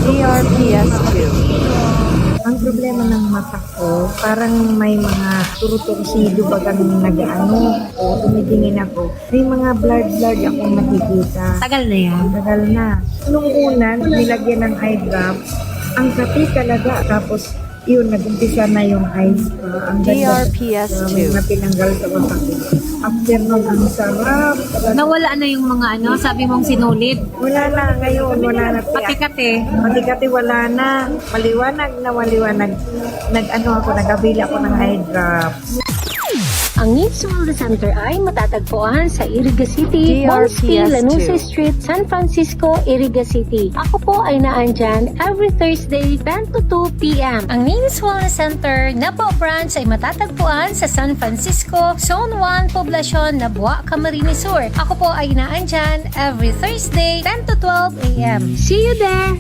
DRPS2. Ang problema ng mata ko, parang may mga turo-torsido bagang nag-ano o tumidingin ako. May mga blurred akong nakikita. Tagal na yan. Tagal na. Nung una, nilagyan ng eye drops, ang kati talaga. Tapos, yun, nag-umpisa na yung eyes ko. Ang ganda. DRPS2. May matinanggal sa mata ko. After nun, ang sarap. Nawala na yung mga sabi mong sinulid. Wala na ngayon, wala na. Pati-kati. Matikati wala na. Maliwanag na maliwanag. Nag-ano ako, nag-abila ako ng eye drops. Ang Needs Wellness Center ay matatagpuan sa Iriga City, DRPS2. Bonski, Lanuza Street, San Francisco, Iriga City. Ako po ay naandyan every Thursday 10 to 2 p.m. Ang Needs Wellness Center na po branch ay matatagpuan sa San Francisco, Zone 1, Poblacion, Nabua, Camarines Sur. Ako po ay naandyan every Thursday 10 to 12 a.m. See you there!